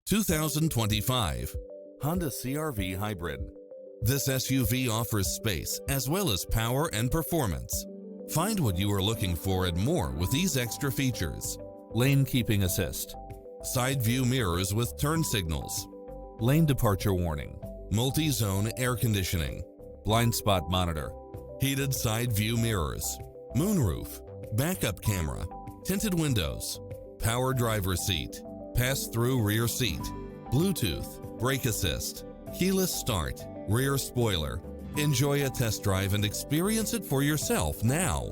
2025 Honda CR-V Hybrid. This SUV offers space as well as power and performance. Find what you are looking for and more with these extra features: lane keeping assist, side view mirrors with turn signals, lane departure warning, multi-zone air conditioning, blind spot monitor, heated side view mirrors, moonroof, backup camera, tinted windows, power driver seat, pass-through rear seat, Bluetooth, brake assist, keyless start, rear spoiler. Enjoy a test drive and experience it for yourself now.